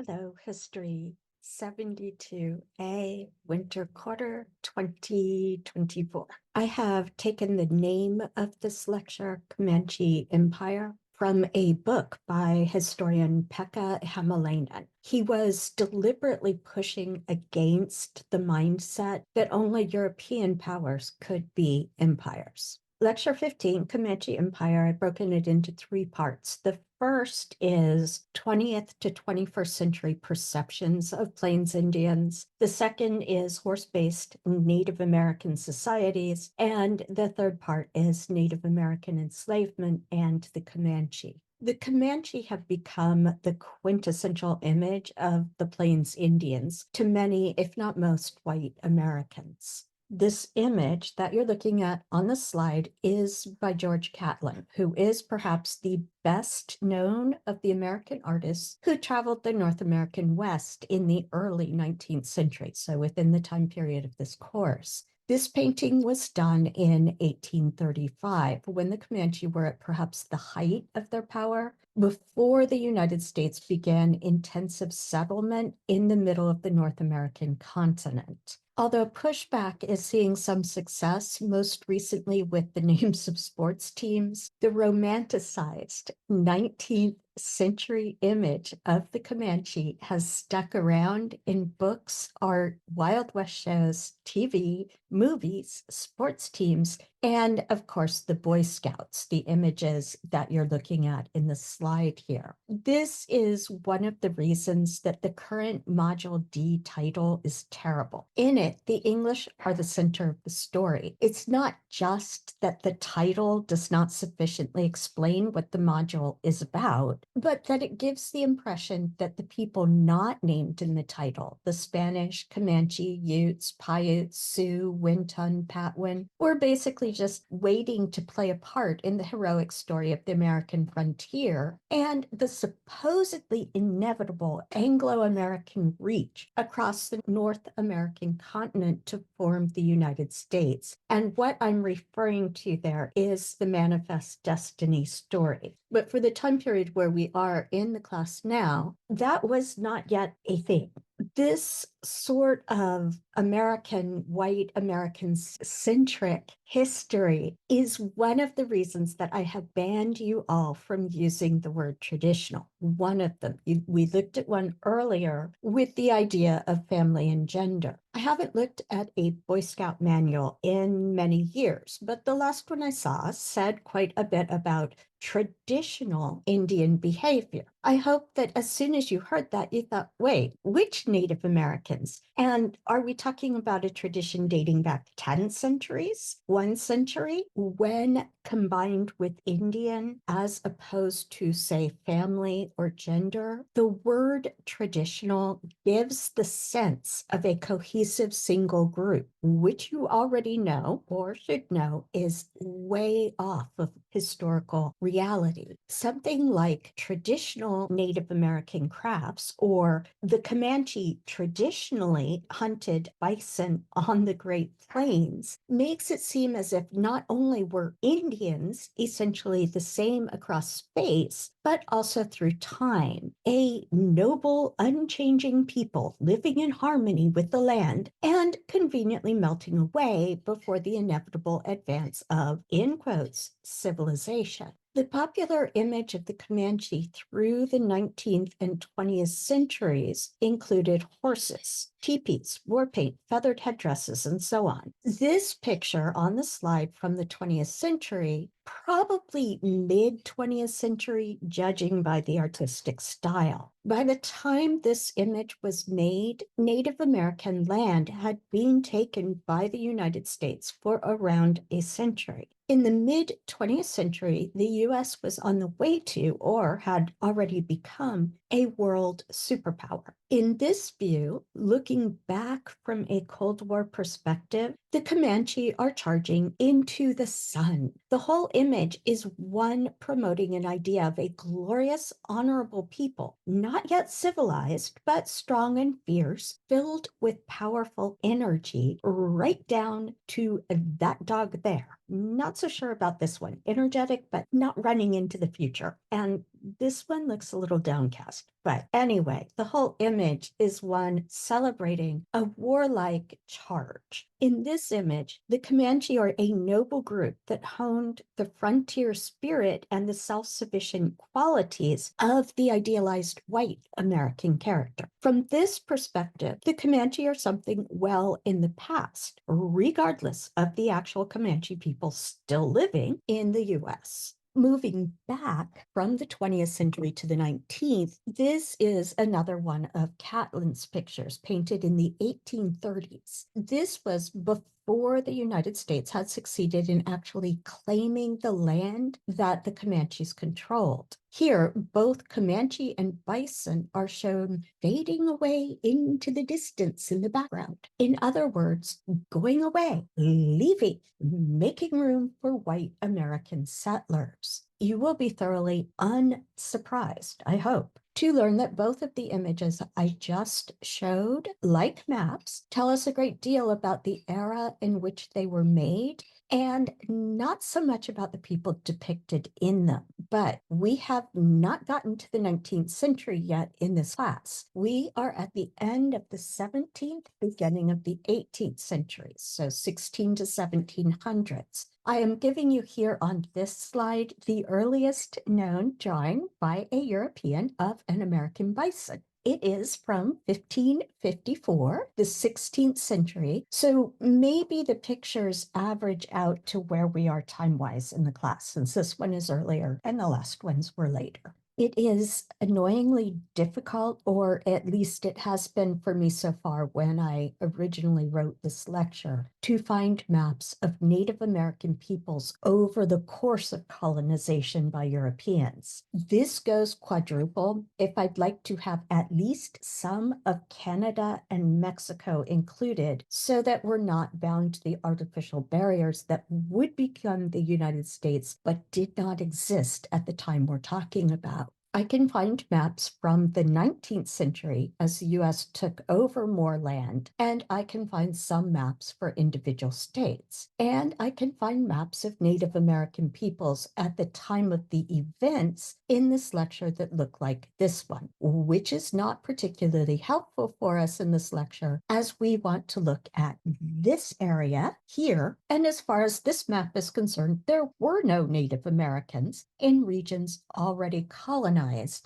Hello, History 72A Winter Quarter 2024. I have taken the name of this lecture, Comanche Empire, from a book by historian Pekka Hämäläinen. He was deliberately pushing against the mindset that only European powers could be empires. Lecture 15, Comanche Empire, I've broken it into three parts. The first is 20th to 21st century perceptions of Plains Indians. The second is horse-based Native American societies. And the third part is Native American enslavement and the Comanche. The Comanche have become the quintessential image of the Plains Indians to many, if not most, white Americans. This image that you're looking at on the slide is by George Catlin, who is perhaps the best known of the American artists who traveled the North American West in the early 19th century, so within the time period of this course. This painting was done in 1835, when the Comanche were at perhaps the height of their power, before the United States began intensive settlement in the middle of the North American continent. Although pushback is seeing some success, most recently with the names of sports teams, the romanticized 19th century image of the Comanche has stuck around in books, art, Wild West shows, TV, movies, sports teams, and of course the Boy Scouts, the images that you're looking at in the slide here. This is one of the reasons that the current Module D title is terrible. In it, the English are the center of the story. It's not just that the title does not sufficiently explain what the module is about, but that it gives the impression that the people not named in the title, the Spanish, Comanche, Utes, Paiutes, Sioux, Winton, Patwin, were basically just waiting to play a part in the heroic story of the American frontier and the supposedly inevitable Anglo-American reach across the North American continent to form the United States. And what I'm referring to there is the Manifest Destiny story. But for the time period where we are in the class now, that was not yet a thing. This sort of white American-centric history is one of the reasons that I have banned you all from using the word traditional. One of them. We looked at one earlier with the idea of family and gender. I haven't looked at a Boy Scout manual in many years, but the last one I saw said quite a bit about traditional Indian behavior. I hope that as soon as you heard that, you thought, wait, which Native Americans? And are we talking about a tradition dating back 10 centuries, 1 century, when combined with Indian as opposed to, say, family or gender? The word traditional gives the sense of a cohesive single group, which you already know or should know is way off of historical reality. Something like traditional Native American crafts or the Comanche traditionally hunted bison on the Great Plains makes it seem as if not only were Indians essentially the same across space, but also through time, a noble, unchanging people living in harmony with the land and conveniently melting away before the inevitable advance of, in quotes, civilization. The popular image of the Comanche through the 19th and 20th centuries included horses, teepees, war paint, feathered headdresses, and so on. This picture on the slide from the 20th century, probably mid-20th century, judging by the artistic style. By the time this image was made, Native American land had been taken by the United States for around a century. In the mid-20th century, the US was on the way to, or had already become, a world superpower. In this view, looking back from a Cold War perspective, the Comanche are charging into the sun. The whole image is one promoting an idea of a glorious, honorable people, not yet civilized, but strong and fierce, filled with powerful energy, right down to that dog there. Not so sure about this one. Energetic, but not running into the future. And This one looks a little downcast, but anyway, the whole image is one celebrating a warlike charge. In this image, the Comanche are a noble group that honed the frontier spirit and the self-sufficient qualities of the idealized white American character. From this perspective, the Comanche are something well in the past, regardless of the actual Comanche people still living in the US. Moving back from the 20th century to the 19th, this is another one of Catlin's pictures painted in the 1830s. This was before the United States had succeeded in actually claiming the land that the Comanches controlled. Here, both Comanche and bison are shown fading away into the distance in the background. In other words, going away, leaving, making room for white American settlers. You will be thoroughly unsurprised, I hope, to learn that both of the images I just showed, like maps, tell us a great deal about the era in which they were made and not so much about the people depicted in them. But we have not gotten to the 19th century yet in this class. We are at the end of the 17th, beginning of the 18th century, so 16 to 1700s. I am giving you here on this slide the earliest known drawing by a European of an American bison. It is from 1554, the 16th century, so maybe the pictures average out to where we are time-wise in the class, since this one is earlier and the last ones were later. It is annoyingly difficult, or at least it has been for me so far when I originally wrote this lecture, to find maps of Native American peoples over the course of colonization by Europeans. This goes quadruple if I'd like to have at least some of Canada and Mexico included, so that we're not bound to the artificial barriers that would become the United States but did not exist at the time we're talking about. I can find maps from the 19th century as the US took over more land, and I can find some maps for individual states. And I can find maps of Native American peoples at the time of the events in this lecture that look like this one, which is not particularly helpful for us in this lecture, as we want to look at this area here. And as far as this map is concerned, there were no Native Americans in regions already colonized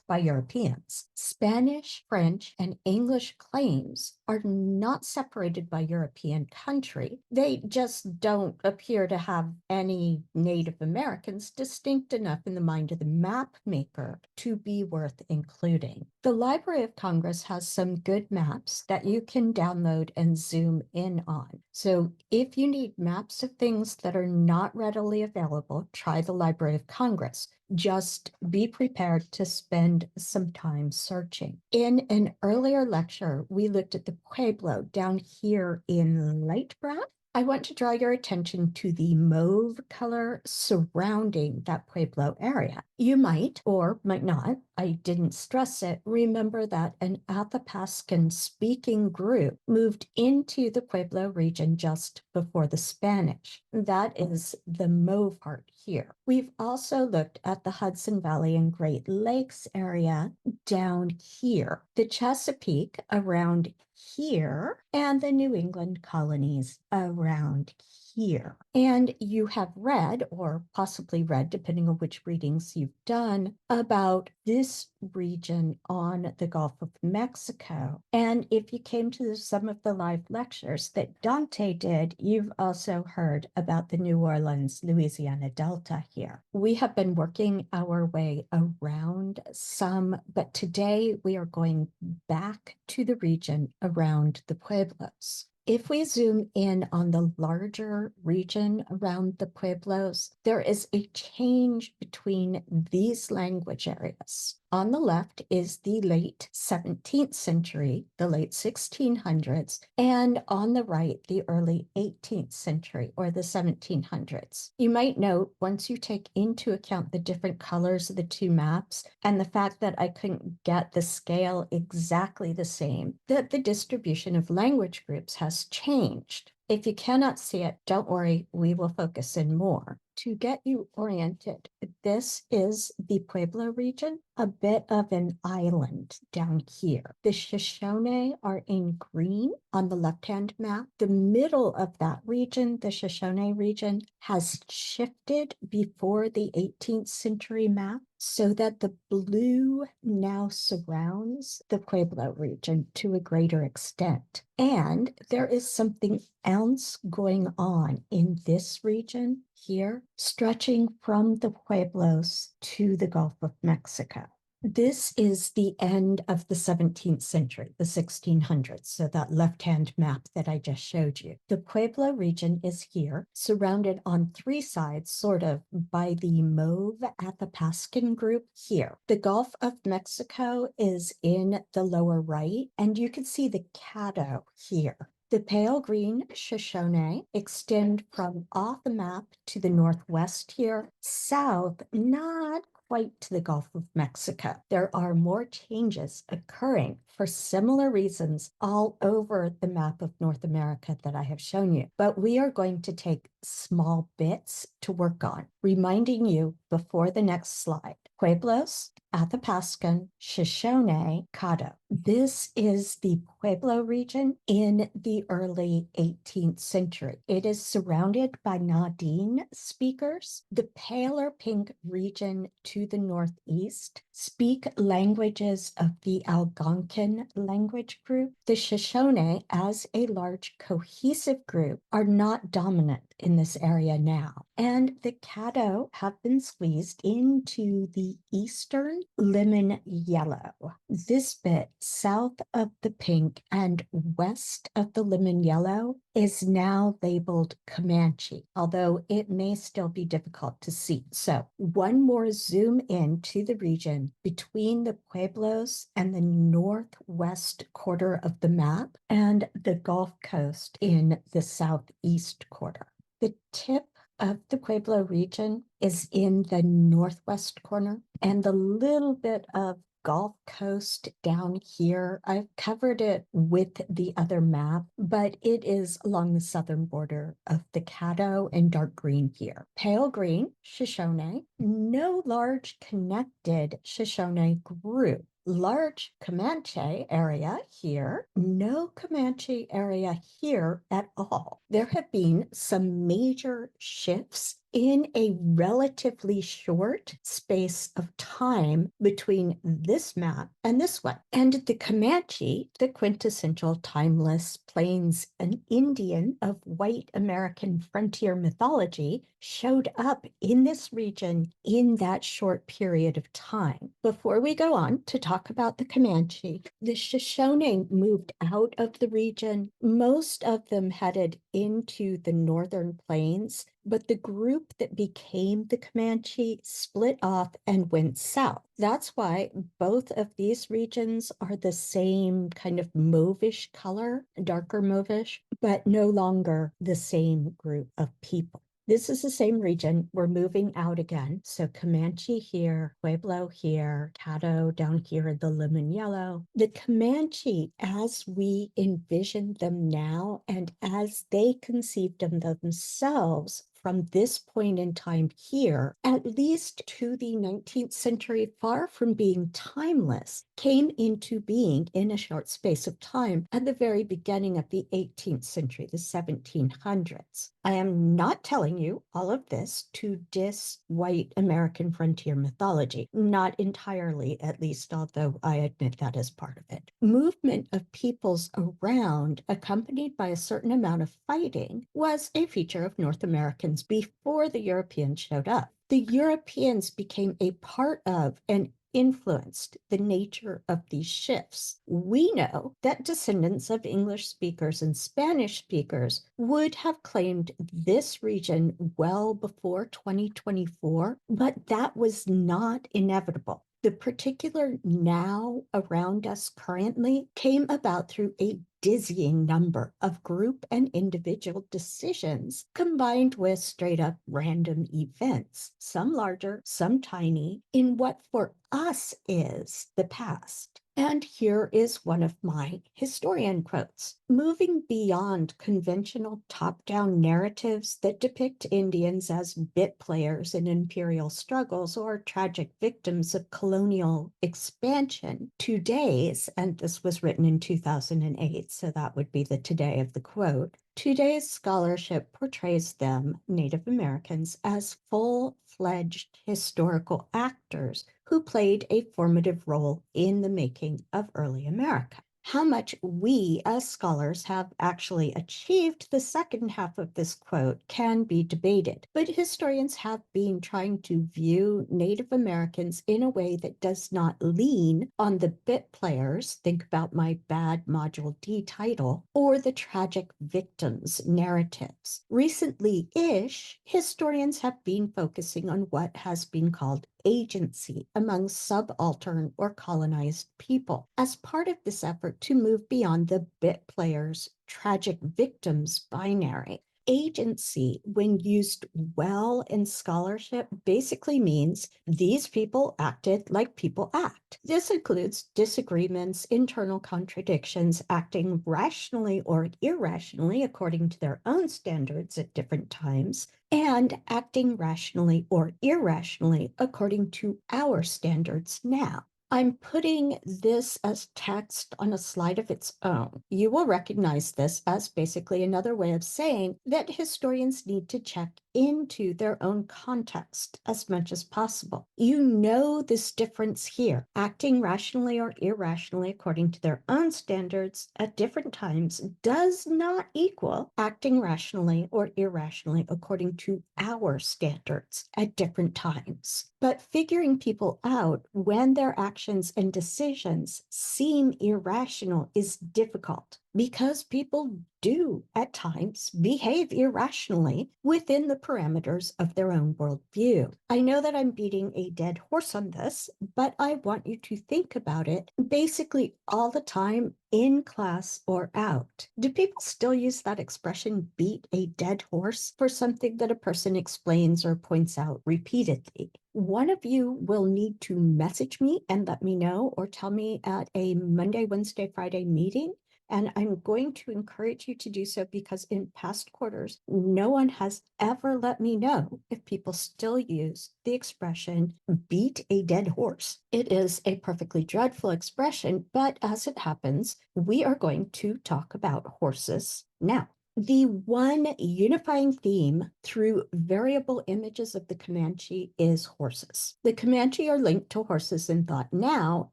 by Europeans. Spanish, French, and English claims are not separated by European country. They just don't appear to have any Native Americans distinct enough in the mind of the map maker to be worth including. The Library of Congress has some good maps that you can download and zoom in on. So if you need maps of things that are not readily available, try the Library of Congress. Just be prepared to spend some time searching. In an earlier lecture, we looked at the Pueblo down here in light brown. I want to draw your attention to the mauve color surrounding that Pueblo area. You might, or might not, I didn't stress it, remember that an Athapascan speaking group moved into the Pueblo region just before the Spanish. That is the mauve part here. We've also looked at the Hudson Valley and Great Lakes area down here, the Chesapeake around here, and the New England colonies around here. And you have read, or possibly read, depending on which readings you've done, about this region on the Gulf of Mexico. And if you came to some of the live lectures that Dante did, you've also heard about the New Orleans, Louisiana Delta here. We have been working our way around some, but today we are going back to the region around the Pueblos. If we zoom in on the larger region around the Pueblos, there is a change between these language areas. On the left is the late 17th century, the late 1600s, and on the right, the early 18th century, or the 1700s. You might note, once you take into account the different colors of the two maps and the fact that I couldn't get the scale exactly the same, that the distribution of language groups has changed. If you cannot see it, don't worry, we will focus in more. To get you oriented, this is the Pueblo region, a bit of an island down here. The Shoshone are in green on the left-hand map. The middle of that region, the Shoshone region, has shifted before the 18th century map so that the blue now surrounds the Pueblo region to a greater extent. And there is something else going on in this region here, stretching from the Pueblos to the Gulf of Mexico. This is the end of the 17th century, the 1600s, so that left-hand map that I just showed you. The Pueblo region is here, surrounded on three sides, sort of, by the Mauve Athabascan group here. The Gulf of Mexico is in the lower right, and you can see the Caddo here. The pale green Shoshone extend from off the map to the northwest here, south, not quite to the Gulf of Mexico. There are more changes occurring for similar reasons all over the map of North America that I have shown you. But we are going to take small bits to work on, reminding you before the next slide. Pueblos, Athabascan, Shoshone, Caddo. This is the Pueblo region in the early 18th century. It is surrounded by Nadine speakers. The paler pink region to the northeast speak languages of the Algonquin language group. The Shoshone, as a large cohesive group, are not dominant in this area now. And the Caddo have been squeezed into the eastern lemon yellow. This bit south of the pink and west of the lemon yellow is now labeled Comanche, although it may still be difficult to see. So one more zoom in to the region between the Pueblos and the northwest quarter of the map and the Gulf Coast in the southeast quarter. The tip of the Pueblo region is in the northwest corner, and the little bit of Gulf Coast down here, I've covered it with the other map, but it is along the southern border of the Caddo and dark green here. Pale green, Shoshone, no large connected Shoshone group. Large Comanche area here, no Comanche area here at all. There have been some major shifts in a relatively short space of time between this map and this one. And the Comanche, the quintessential timeless Plains and Indian of white American frontier mythology, showed up in this region in that short period of time. Before we go on to talk about the Comanche, the Shoshone moved out of the region. Most of them headed into the northern plains, but the group that became the Comanche split off and went south. That's why both of these regions are the same kind of mauvish color, darker mauvish, but no longer the same group of people. This is the same region. We're moving out again. So Comanche here, Pueblo here, Caddo down here in the lemon yellow. The Comanche, as we envision them now and as they conceived of themselves from this point in time here, at least to the 19th century, far from being timeless, came into being in a short space of time at the very beginning of the 18th century, the 1700s. I am not telling you all of this to diss white American frontier mythology, not entirely, at least, although I admit that is part of it. Movement of peoples around, accompanied by a certain amount of fighting, was a feature of North Americans before the Europeans showed up. The Europeans became a part of and influenced the nature of these shifts. We know that descendants of English speakers and Spanish speakers would have claimed this region well before 2024, but that was not inevitable. The particular now around us currently came about through a dizzying number of group and individual decisions combined with straight up random events, some larger, some tiny, in what for us is the past. And here is one of my historian quotes. Moving beyond conventional top-down narratives that depict Indians as bit players in imperial struggles or tragic victims of colonial expansion, today's, and this was written in 2008, so that would be the today of the quote, today's scholarship portrays them, Native Americans, as full-fledged historical actors who played a formative role in the making of early America. How much we as scholars have actually achieved the second half of this quote can be debated, but historians have been trying to view Native Americans in a way that does not lean on the bit players, think about my bad Module D title, or the tragic victims narratives. Recently-ish, historians have been focusing on what has been called agency among subaltern or colonized people as part of this effort to move beyond the bit players, tragic victims binary. Agency, when used well in scholarship, basically means these people acted like people act. This includes disagreements, internal contradictions, acting rationally or irrationally according to their own standards at different times, and acting rationally or irrationally according to our standards now. I'm putting this as text on a slide of its own. You will recognize this as basically another way of saying that historians need to check into their own context as much as possible. You know this difference here. Acting rationally or irrationally according to their own standards at different times does not equal acting rationally or irrationally according to our standards at different times. But figuring people out when their actions and decisions seem irrational is difficult because people do at times behave irrationally within the parameters of their own worldview. I know that I'm beating a dead horse on this, but I want you to think about it basically all the time in class or out. Do people still use that expression, beat a dead horse, for something that a person explains or points out repeatedly? One of you will need to message me and let me know, or tell me at a Monday, Wednesday, Friday meeting. And I'm going to encourage you to do so because in past quarters, no one has ever let me know if people still use the expression beat a dead horse. It is a perfectly dreadful expression, but as it happens, we are going to talk about horses now. The one unifying theme through variable images of the Comanche is horses. The Comanche are linked to horses in thought now,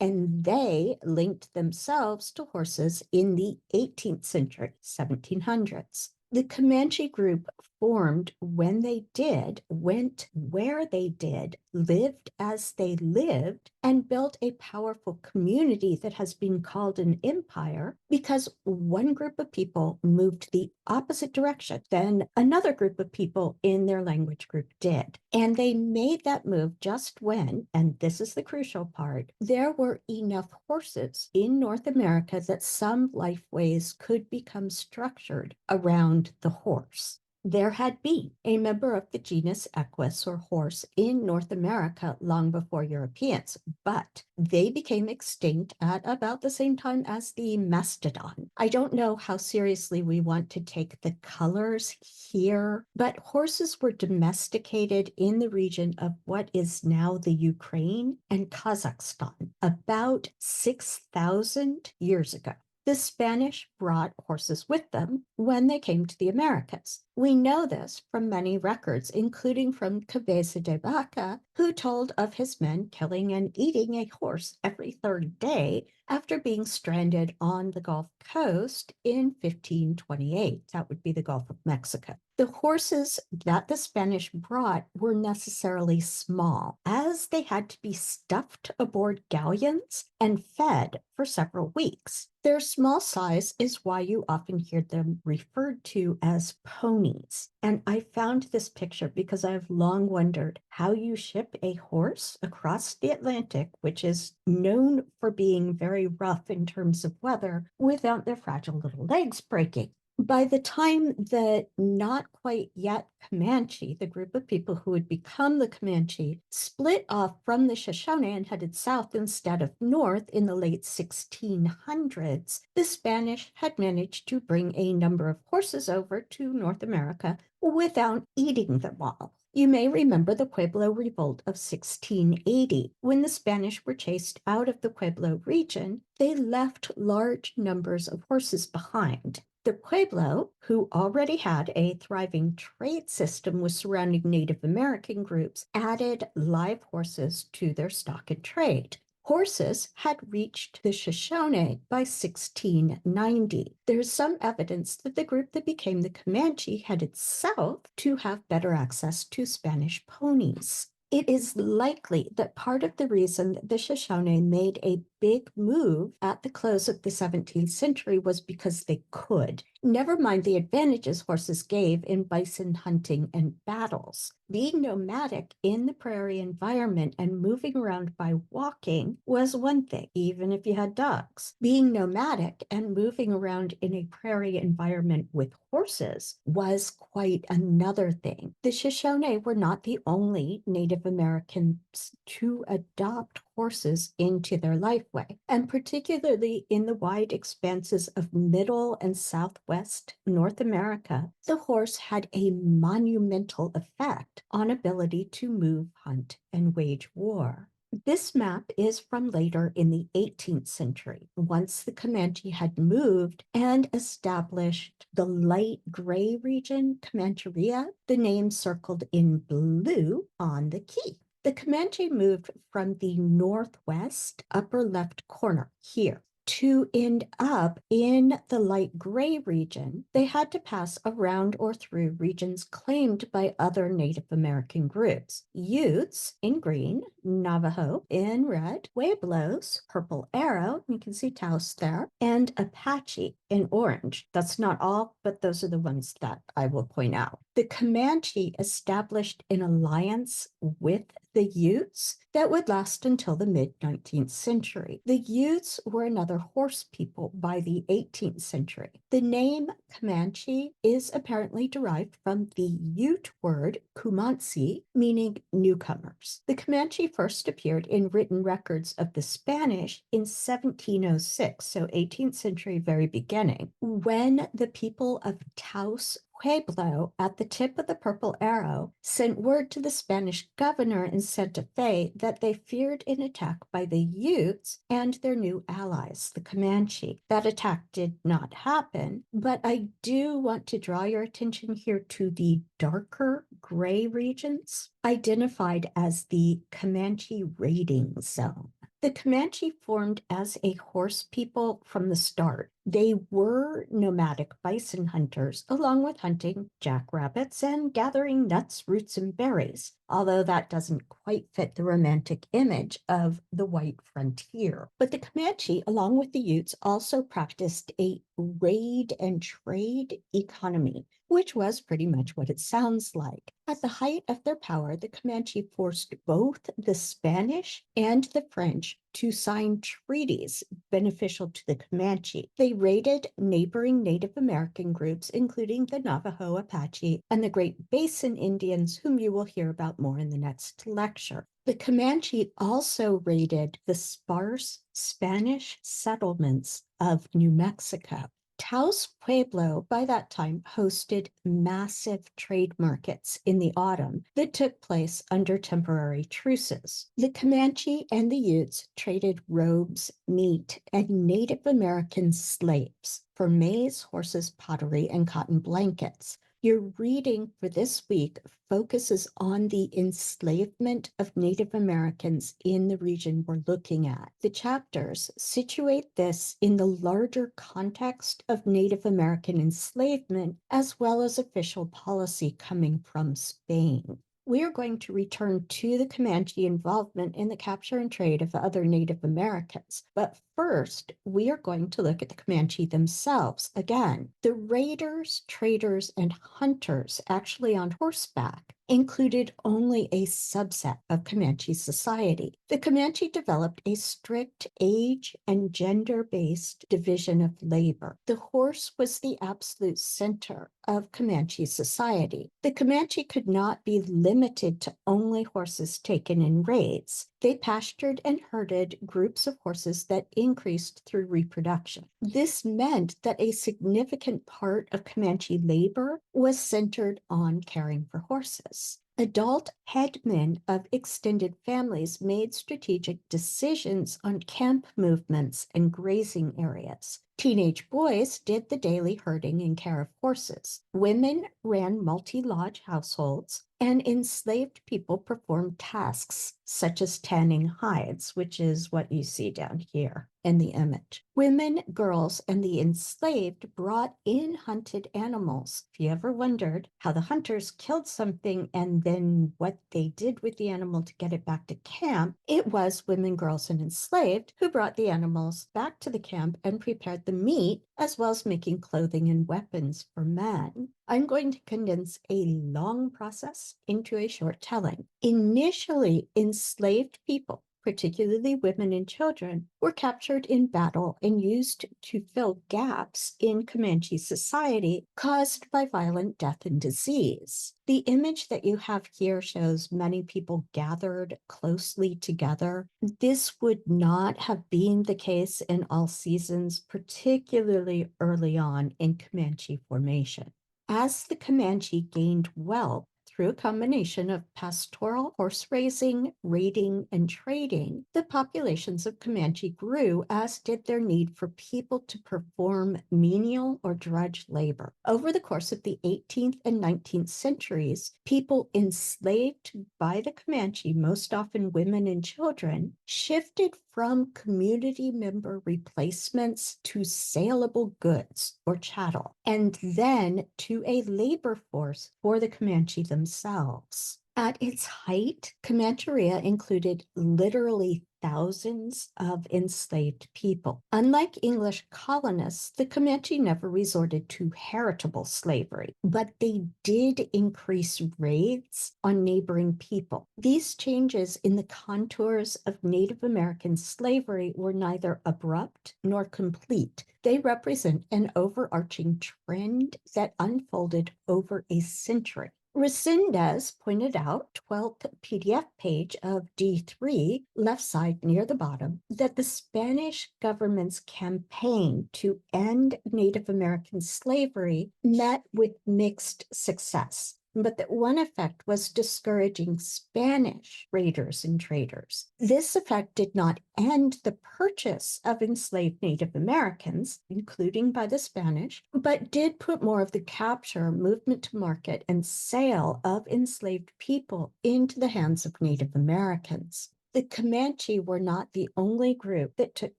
and they linked themselves to horses in the 18th century, 1700s. The Comanche group formed when they did, went where they did, lived as they lived, and built a powerful community that has been called an empire because one group of people moved the opposite direction than another group of people in their language group did. And they made that move just when, and this is the crucial part, there were enough horses in North America that some lifeways could become structured around the horse. There had been a member of the genus Equus or horse in North America long before Europeans, but they became extinct at about the same time as the mastodon. I don't know how seriously we want to take the colors here, but horses were domesticated in the region of what is now the Ukraine and Kazakhstan about 6,000 years ago. The Spanish brought horses with them when they came to the Americas. We know this from many records, including from Cabeza de Vaca, who told of his men killing and eating a horse every third day after being stranded on the Gulf Coast in 1528. That would be the Gulf of Mexico. The horses that the Spanish brought were necessarily small, as they had to be stuffed aboard galleons and fed for several weeks. Their small size is why you often hear them referred to as ponies. And I found this picture because I've long wondered how you ship a horse across the Atlantic, which is known for being very rough in terms of weather, without their fragile little legs breaking. By the time that not quite yet Comanche, the group of people who would become the Comanche, split off from the Shoshone and headed south instead of north in the late 1600s, the Spanish had managed to bring a number of horses over to North America without eating them all. You may remember the Pueblo Revolt of 1680. When the Spanish were chased out of the Pueblo region, they left large numbers of horses behind. The Pueblo, who already had a thriving trade system with surrounding Native American groups, added live horses to their stock and trade. Horses had reached the Shoshone by 1690. There's some evidence that the group that became the Comanche headed south to have better access to Spanish ponies. It is likely that part of the reason that the Shoshone made a big move at the close of the 17th century was because they could. Never mind the advantages horses gave in bison hunting and battles. Being nomadic in the prairie environment and moving around by walking was one thing, even if you had dogs. Being nomadic and moving around in a prairie environment with horses was quite another thing. The Shoshone were not the only Native Americans to adopt horses into their lifeway, and particularly in the wide expanses of middle and southwest North America, the horse had a monumental effect on ability to move, hunt, and wage war. This map is from later in the 18th century, once the Comanche had moved and established the light gray region, Comancheria, the name circled in blue on the key. The Comanche moved from the northwest upper left corner here to end up in the light gray region. They had to pass around or through regions claimed by other Native American groups. Utes in green, Navajo in red, Pueblos, purple arrow, you can see Taos there, and Apache in orange. That's not all, but those are the ones that I will point out. The Comanche established an alliance with the Utes that would last until the mid-19th century. The Utes were another horse people by the 18th century. The name Comanche is apparently derived from the Ute word Cumansi, meaning newcomers. The Comanche first appeared in written records of the Spanish in 1706, so 18th century, very beginning, when the people of Taos, Pueblo, at the tip of the Purple Arrow, sent word to the Spanish governor in Santa Fe that they feared an attack by the Utes and their new allies, the Comanche. That attack did not happen, but I do want to draw your attention here to the darker gray regions identified as the Comanche raiding zone. The Comanche formed as a horse people from the start. They were nomadic bison hunters, along with hunting jackrabbits and gathering nuts, roots, and berries, although that doesn't quite fit the romantic image of the white frontier. But the Comanche, along with the Utes, also practiced a raid and trade economy, which was pretty much what it sounds like. At the height of their power, the Comanche forced both the Spanish and the French to sign treaties beneficial to the Comanche. They raided neighboring Native American groups, including the Navajo, Apache, and the Great Basin Indians, whom you will hear about more in the next lecture. The Comanche also raided the sparse Spanish settlements of New Mexico. Taos Pueblo, by that time, hosted massive trade markets in the autumn that took place under temporary truces. The Comanche and the Utes traded robes, meat, and Native American slaves for maize, horses, pottery, and cotton blankets. Your reading for this week focuses on the enslavement of Native Americans in the region we're looking at. The chapters situate this in the larger context of Native American enslavement, as well as official policy coming from Spain. We are going to return to the Comanche involvement in the capture and trade of other Native Americans. But first, we are going to look at the Comanche themselves. Again, the raiders, traders, and hunters, actually on horseback, included only a subset of Comanche society. The Comanche developed a strict age and gender-based division of labor. The horse was the absolute center of Comanche society. The Comanche could not be limited to only horses taken in raids. They pastured and herded groups of horses that increased through reproduction. This meant that a significant part of Comanche labor was centered on caring for horses. Adult headmen of extended families made strategic decisions on camp movements and grazing areas. Teenage boys did the daily herding and care of horses. Women ran multi-lodge households, and enslaved people performed tasks such as tanning hides, which is what you see down here in the image. Women, girls, and the enslaved brought in hunted animals. If you ever wondered how the hunters killed something and then what they did with the animal to get it back to camp, it was women, girls, and enslaved who brought the animals back to the camp and prepared the meat, as well as making clothing and weapons for men. I'm going to condense a long process into a short telling. Initially, enslaved people, particularly women and children, were captured in battle and used to fill gaps in Comanche society caused by violent death and disease. The image that you have here shows many people gathered closely together. This would not have been the case in all seasons, particularly early on in Comanche formation. As the Comanche gained wealth through a combination of pastoral horse raising, raiding, and trading, the populations of Comanche grew, as did their need for people to perform menial or drudge labor. Over the course of the 18th and 19th centuries, people enslaved by the Comanche, most often women and children, shifted from community member replacements to saleable goods or chattel, and then to a labor force for the Comanche themselves. At its height, Comancheria included literally thousands of enslaved people. Unlike English colonists, the Comanche never resorted to heritable slavery, but they did increase raids on neighboring people. These changes in the contours of Native American slavery were neither abrupt nor complete. They represent an overarching trend that unfolded over a century. Resendez pointed out, 12th PDF page of D3, left side near the bottom, that the Spanish government's campaign to end Native American slavery met with mixed success, but that one effect was discouraging Spanish raiders and traders. This effect did not end the purchase of enslaved Native Americans, including by the Spanish, but did put more of the capture, movement to market, and sale of enslaved people into the hands of Native Americans. The Comanche were not the only group that took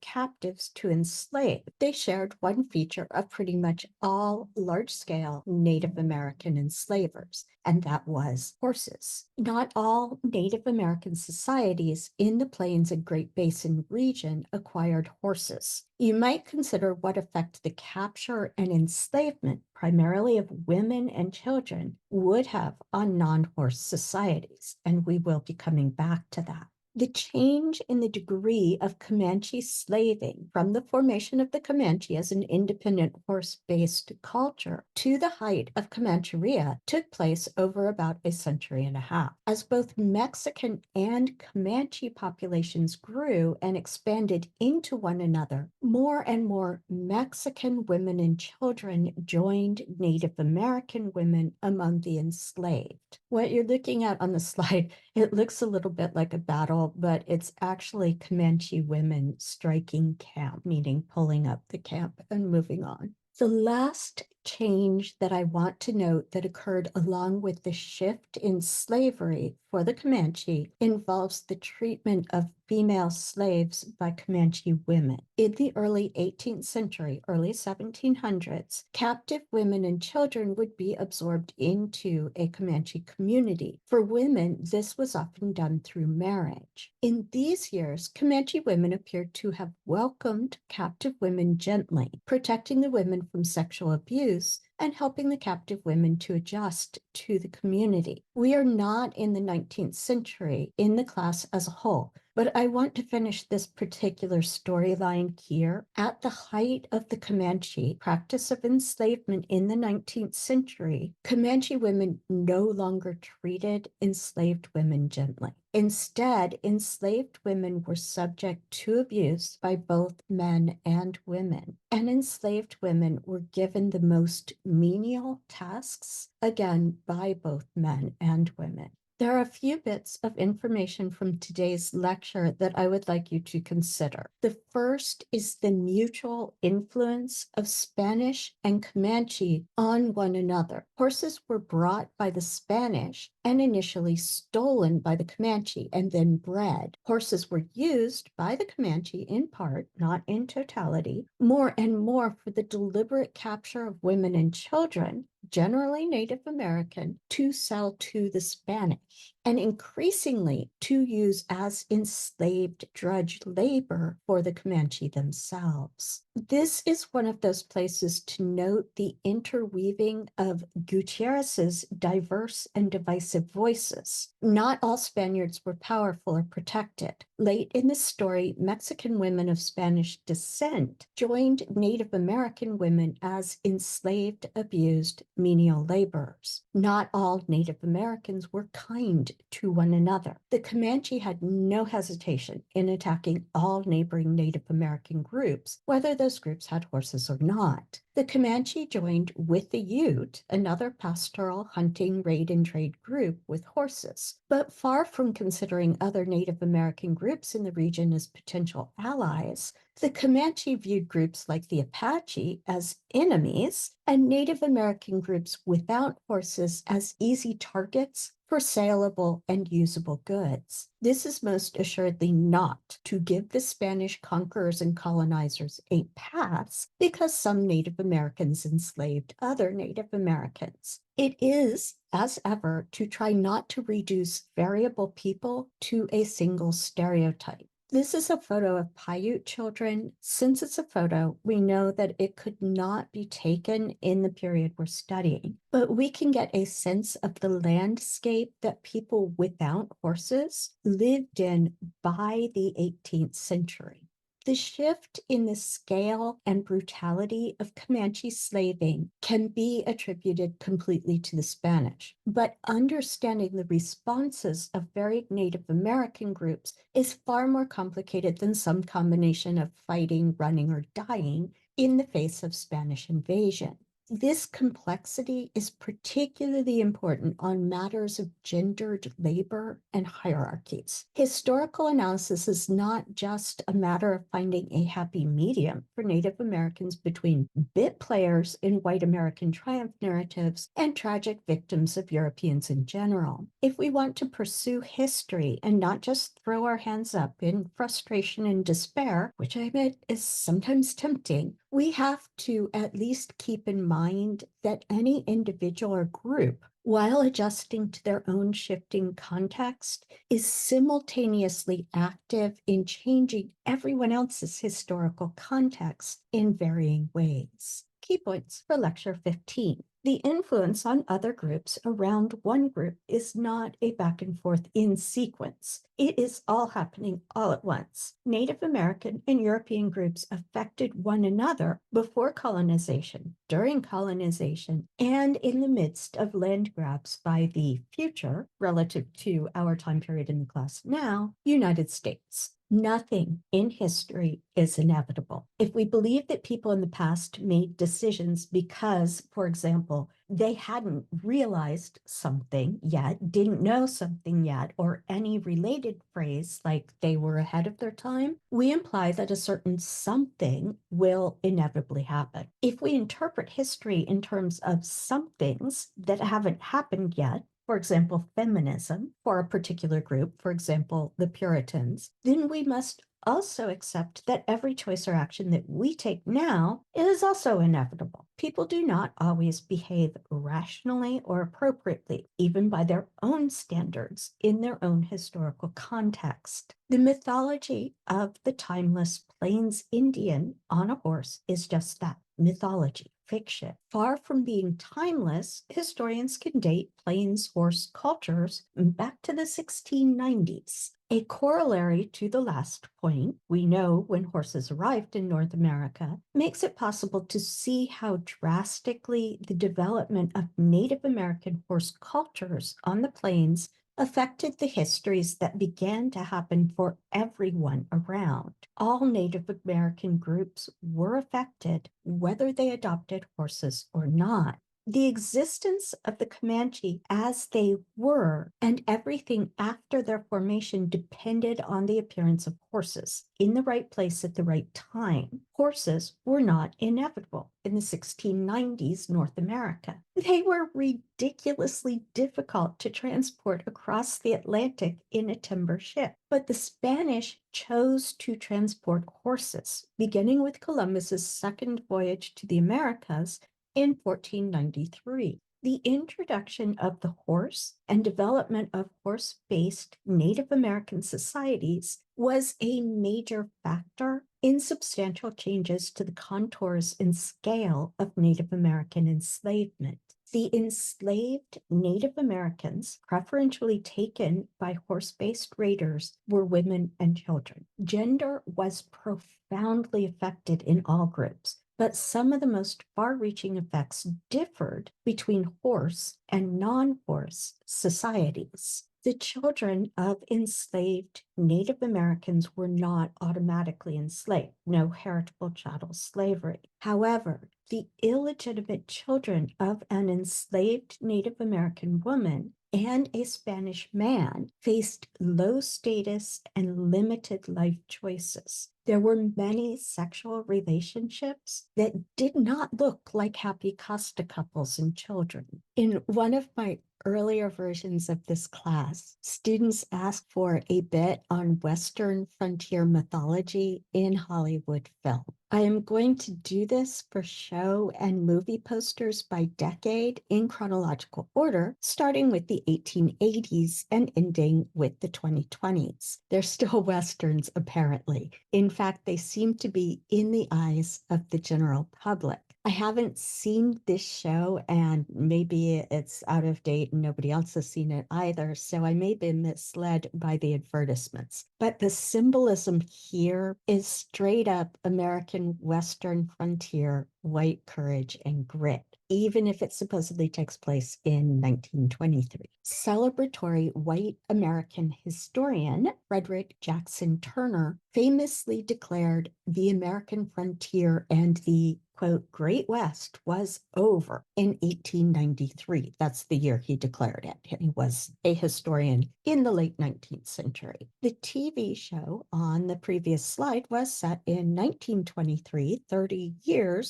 captives to enslave. They shared one feature of pretty much all large-scale Native American enslavers, and that was horses. Not all Native American societies in the Plains and Great Basin region acquired horses. You might consider what effect the capture and enslavement, primarily of women and children, would have on non-horse societies, and we will be coming back to that. The change in the degree of Comanche slaving from the formation of the Comanche as an independent horse-based culture to the height of Comancheria took place over about a century and a half. As both Mexican and Comanche populations grew and expanded into one another, more and more Mexican women and children joined Native American women among the enslaved. What you're looking at on the slide, it looks a little bit like a battle, but it's actually Comanche women striking camp, meaning pulling up the camp and moving on. The last change that I want to note that occurred along with the shift in slavery for the Comanche involves the treatment of female slaves by Comanche women. In the early 18th century, early 1700s, captive women and children would be absorbed into a Comanche community. For women, this was often done through marriage. In these years, Comanche women appeared to have welcomed captive women gently, protecting the women from sexual abuse, and helping the captive women to adjust to the community. We are not in the 19th century in the class as a whole, but I want to finish this particular storyline here. At the height of the Comanche practice of enslavement in the 19th century, Comanche women no longer treated enslaved women gently. Instead, enslaved women were subject to abuse by both men and women, and enslaved women were given the most menial tasks, again, by both men and women. There are a few bits of information from today's lecture that I would like you to consider. The first is the mutual influence of Spanish and Comanche on one another. Horses were brought by the Spanish and initially stolen by the Comanche and then bred. Horses were used by the Comanche in part, not in totality, more and more for the deliberate capture of women and children, generally Native American, to sell to the Spanish, and increasingly to use as enslaved drudge labor for the Comanche themselves. This is one of those places to note the interweaving of Gutierrez's diverse and divisive voices. Not all Spaniards were powerful or protected. Late in the story, Mexican women of Spanish descent joined Native American women as enslaved, abused, menial laborers. Not all Native Americans were kind to one another. The Comanche had no hesitation in attacking all neighboring Native American groups, whether those groups had horses or not. The Comanche joined with the Ute, another pastoral hunting, raid, and trade group with horses. But far from considering other Native American groups in the region as potential allies, the Comanche viewed groups like the Apache as enemies and Native American groups without horses as easy targets for saleable and usable goods. This is most assuredly not to give the Spanish conquerors and colonizers a pass because some Native Americans enslaved other Native Americans. It is, as ever, to try not to reduce variable people to a single stereotype. This is a photo of Paiute children. Since it's a photo, we know that it could not be taken in the period we're studying, but we can get a sense of the landscape that people without horses lived in by the 18th century. The shift in the scale and brutality of Comanche slaving can be attributed completely to the Spanish, but understanding the responses of varied Native American groups is far more complicated than some combination of fighting, running, or dying in the face of Spanish invasion. This complexity is particularly important on matters of gendered labor and hierarchies. Historical analysis is not just a matter of finding a happy medium for Native Americans between bit players in white American triumph narratives and tragic victims of Europeans in general. If we want to pursue history and not just throw our hands up in frustration and despair, which I admit is sometimes tempting, we have to at least keep in mind that any individual or group, while adjusting to their own shifting context, is simultaneously active in changing everyone else's historical context in varying ways. Key points for Lecture 15. The influence on other groups around one group is not a back and forth in sequence. It is all happening all at once. Native American and European groups affected one another before colonization, during colonization, and in the midst of land grabs by the future, relative to our time period in the class now, United States. Nothing in history is inevitable. If we believe that people in the past made decisions because, for example, they hadn't realized something yet, didn't know something yet, or any related phrase like they were ahead of their time, we imply that a certain something will inevitably happen. If we interpret history in terms of somethings that haven't happened yet, for example, feminism for a particular group, for example, the Puritans, then we must also accept that every choice or action that we take now is also inevitable. People do not always behave rationally or appropriately, even by their own standards, in their own historical context. The mythology of the timeless Plains Indian on a horse is just that, mythology. fiction. Far from being timeless, historians can date Plains horse cultures back to the 1690s. A corollary to the last point, we know when horses arrived in North America, makes it possible to see how drastically the development of Native American horse cultures on the plains affected the histories that began to happen for everyone around. All Native American groups were affected, whether they adopted horses or not. The existence of the Comanche as they were and everything after their formation depended on the appearance of horses in the right place at the right time. Horses were not inevitable in the 1690s North America. They were ridiculously difficult to transport across the Atlantic in a timber ship. But the Spanish chose to transport horses, beginning with Columbus's second voyage to the Americas in 1493. The introduction of the horse and development of horse-based Native American societies was a major factor in substantial changes to the contours and scale of Native American enslavement. The enslaved Native Americans, preferentially taken by horse-based raiders, were women and children. Gender was profoundly affected in all groups, but some of the most far-reaching effects differed between horse and non-horse societies. The children of enslaved Native Americans were not automatically enslaved, no heritable chattel slavery. However, the illegitimate children of an enslaved Native American woman and a Spanish man faced low status and limited life choices. There were many sexual relationships that did not look like happy Costa couples and children. In one of my earlier versions of this class, students asked for a bit on Western frontier mythology in Hollywood film. I am going to do this for show and movie posters by decade in chronological order, starting with the 1880s and ending with the 2020s. They're still Westerns, apparently. In fact, they seem to be in the eyes of the general public. I haven't seen this show, and maybe it's out of date and nobody else has seen it either, so I may be misled by the advertisements. But the symbolism here is straight up American Western frontier, white courage and grit, even if it supposedly takes place in 1923. Celebratory white American historian Frederick Jackson Turner famously declared the American frontier and the quote, Great West was over in 1893. That's the year he declared it. He was a historian in the late 19th century. The TV show on the previous slide was set in 1923,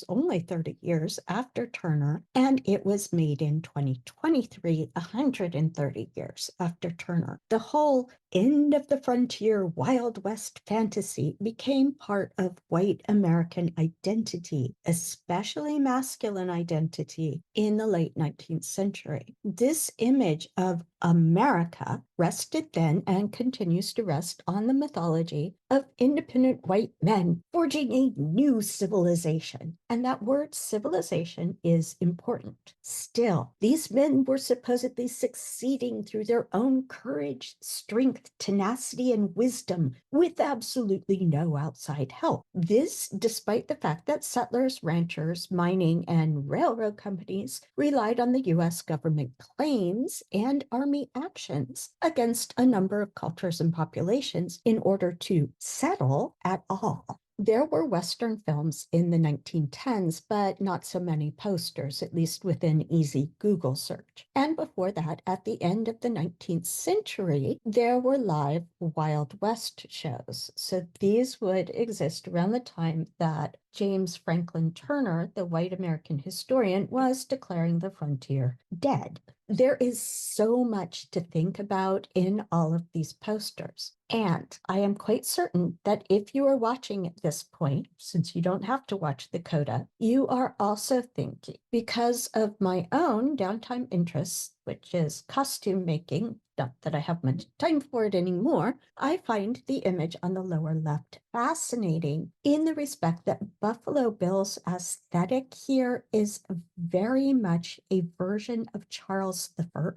only 30 years after Turner, and it was made in 2023, 130 years after Turner. The whole end of the frontier Wild West fantasy became part of white American identity, especially masculine identity, in the late 19th century. This image of America rested then and continues to rest on the mythology of independent white men forging a new civilization. And that word civilization is important. Still, these men were supposedly succeeding through their own courage, strength, tenacity, and wisdom with absolutely no outside help. This despite the fact that settlers, ranchers, mining, and railroad companies relied on the U.S. government claims and Army actions against a number of cultures and populations in order to settle at all. There were Western films in the 1910s, but not so many posters, at least within easy Google search. And before that, at the end of the 19th century, there were live Wild West shows. So these would exist around the time that James Franklin Turner, the white American historian, was declaring the frontier dead. There is so much to think about in all of these posters. And I am quite certain that if you are watching at this point, since you don't have to watch the coda, you are also thinking, because of my own downtime interests, which is costume making not that I have much time for it anymore, I find the image on the lower left fascinating in the respect that Buffalo Bill's aesthetic here is very much a version of Charles I,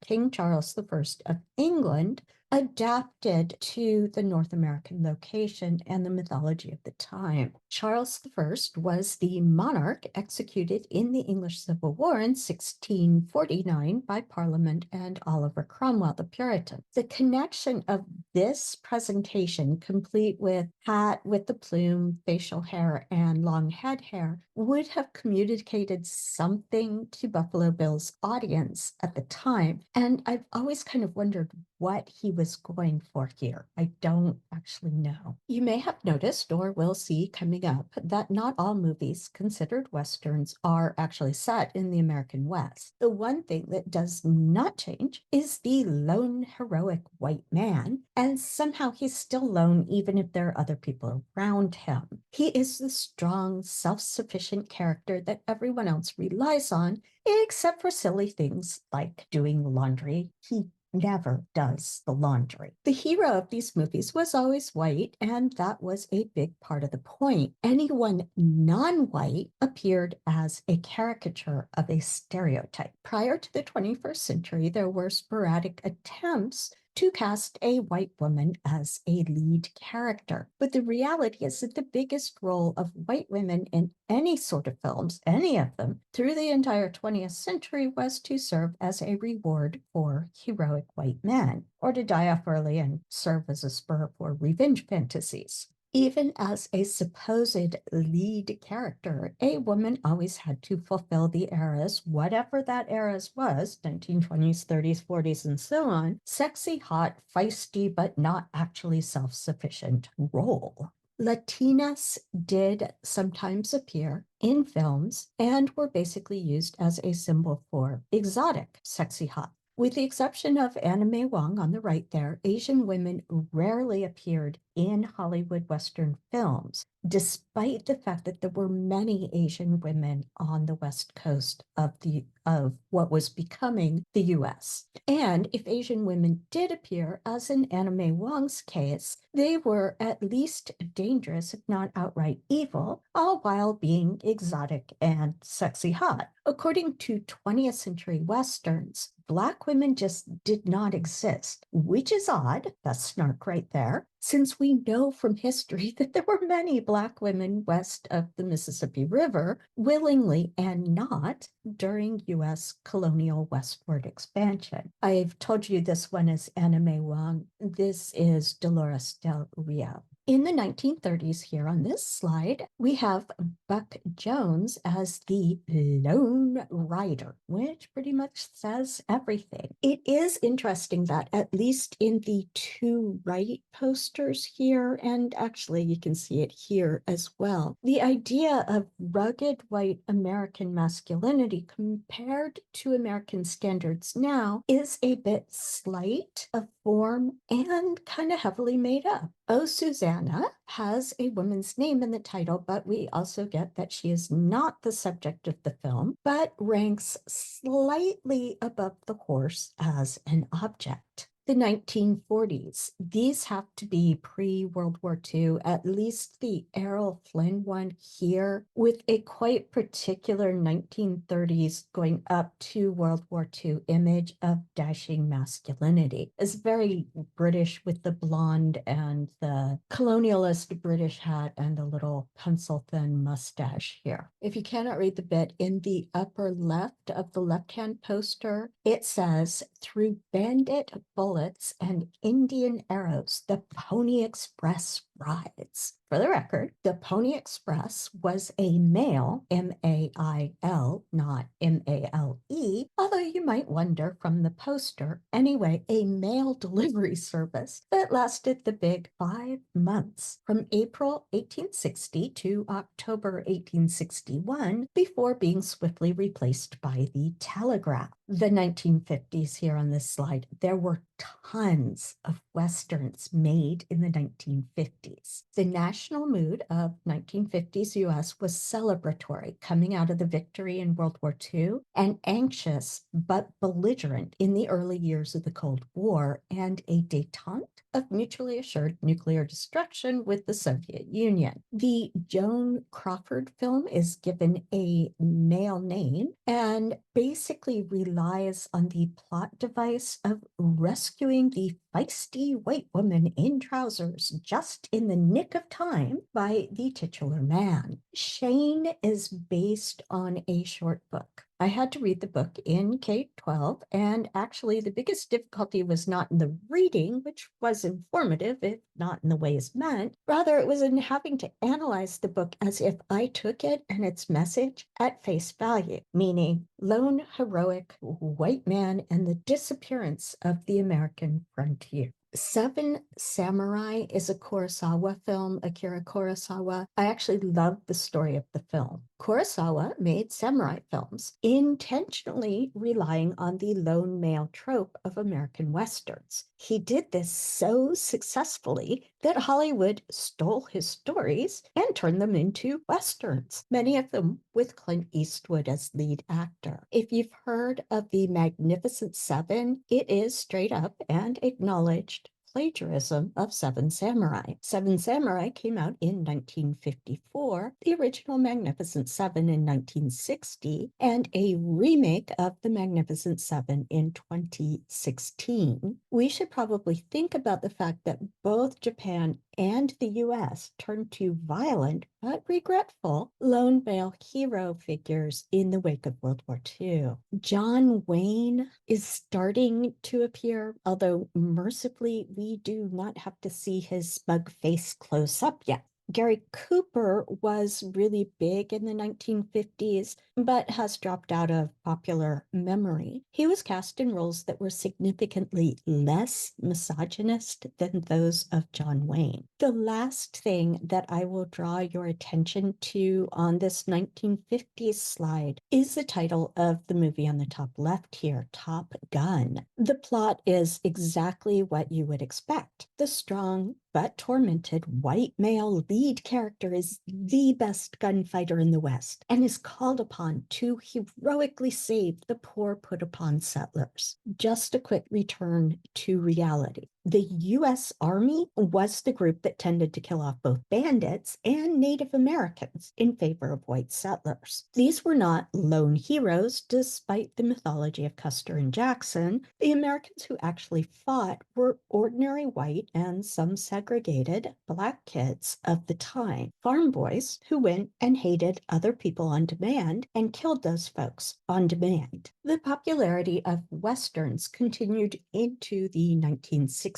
King Charles I of England, adapted to the North American location and the mythology of the time. Charles I was the monarch executed in the English Civil War in 1649 by Parliament and Oliver Cromwell, the Puritan. The connection of this presentation, complete with hat with the plume, facial hair, and long head hair, would have communicated something to Buffalo Bill's audience at the time. And I've always kind of wondered what he was going for here. I don't actually know. You may have noticed or will see coming up that not all movies considered Westerns are actually set in the American West. The one thing that does not change is the lone heroic white man, and somehow he's still lone even if there are other people around him. He is the strong, self-sufficient character that everyone else relies on, except for silly things like doing laundry. He never does the laundry. The hero of these movies was always white, and that was a big part of the point. Anyone non-white appeared as a caricature of a stereotype. Prior to the 21st century, there were sporadic attempts to cast a white woman as a lead character. But the reality is that the biggest role of white women in any sort of films, any of them, through the entire 20th century was to serve as a reward for heroic white men, or to die off early and serve as a spur for revenge fantasies. Even as a supposed lead character, a woman always had to fulfill the era's, whatever that era's was, 1920s, 30s, 40s, and so on, sexy, hot, feisty, but not actually self-sufficient role. Latinas did sometimes appear in films and were basically used as a symbol for exotic, sexy, hot. With the exception of Anna May Wong on the right there, Asian women rarely appeared in Hollywood Western films, despite the fact that there were many Asian women on the West Coast of what was becoming the US. And if Asian women did appear, as in Anna May Wong's case, they were at least dangerous, if not outright evil, all while being exotic and sexy hot. According to 20th century Westerns, Black women just did not exist, which is odd, that's snark right there, since we know from history that there were many Black women west of the Mississippi River, willingly and not, during U.S. colonial westward expansion. I've told you this one is Anna May Wong. This is Dolores Del Rio. In the 1930s here on this slide, we have Buck Jones as the Lone Rider, which pretty much says everything. It is interesting that at least in the two right posters here, and actually you can see it here as well, the idea of rugged white American masculinity compared to American standards now is a bit slight of form and kind of heavily made up. Oh, Susanna has a woman's name in the title, but we also get that she is not the subject of the film, but ranks slightly above the horse as an object. The 1940s. These have to be pre-World War II, at least the Errol Flynn one here, with a quite particular 1930s going up to World War II image of dashing masculinity. It's very British with the blonde and the colonialist British hat and the little pencil-thin mustache here. If you cannot read the bit, in the upper left of the left-hand poster, it says, "Through bandit bullets and Indian arrows, the Pony Express rides." For the record, the Pony Express was a mail, M-A-I-L, not M-A-L-E, although you might wonder from the poster. Anyway, a mail delivery service that lasted the big 5 months, from April 1860 to October 1861, before being swiftly replaced by the telegraph. The 1950s here on this slide, there were tons of Westerns made in the 1950s. 1950s. The national mood of 1950s US was celebratory, coming out of the victory in World War II, and anxious but belligerent in the early years of the Cold War, and a détente of mutually assured nuclear destruction with the Soviet Union. The Joan Crawford film is given a male name and basically relies on the plot device of rescuing the feisty white woman in trousers just in the nick of time by the titular man. Shane is based on a short book. I had to read the book in K-12, and actually the biggest difficulty was not in the reading, which was informative, if not in the ways meant. Rather, it was in having to analyze the book as if I took it and its message at face value, meaning lone heroic white man and the disappearance of the American frontier. Seven Samurai is a Kurosawa film, Akira Kurosawa. I actually love the story of the film. Kurosawa made samurai films, intentionally relying on the lone male trope of American Westerns. He did this so successfully that Hollywood stole his stories and turned them into Westerns, many of them with Clint Eastwood as lead actor. If you've heard of the Magnificent Seven, it is straight up and acknowledged plagiarism of Seven Samurai. Seven Samurai came out in 1954, the original Magnificent Seven in 1960, and a remake of the Magnificent Seven in 2016. We should probably think about the fact that both Japan and the US turned to violent but regretful lone male hero figures in the wake of World War II. John Wayne is starting to appear, although mercifully we do not have to see his smug face close up yet. Gary Cooper was really big in the 1950s, but has dropped out of popular memory. He was cast in roles that were significantly less misogynist than those of John Wayne. The last thing that I will draw your attention to on this 1950s slide is the title of the movie on the top left here, Top Gun. The plot is exactly what you would expect. The strong but tormented white male lead character is the best gunfighter in the West and is called upon to heroically save the poor put upon settlers. Just a quick return to reality. The U.S. Army was the group that tended to kill off both bandits and Native Americans in favor of white settlers. These were not lone heroes, despite the mythology of Custer and Jackson. The Americans who actually fought were ordinary white and some segregated Black kids of the time, farm boys who went and hated other people on demand and killed those folks on demand. The popularity of Westerns continued into the 1960s.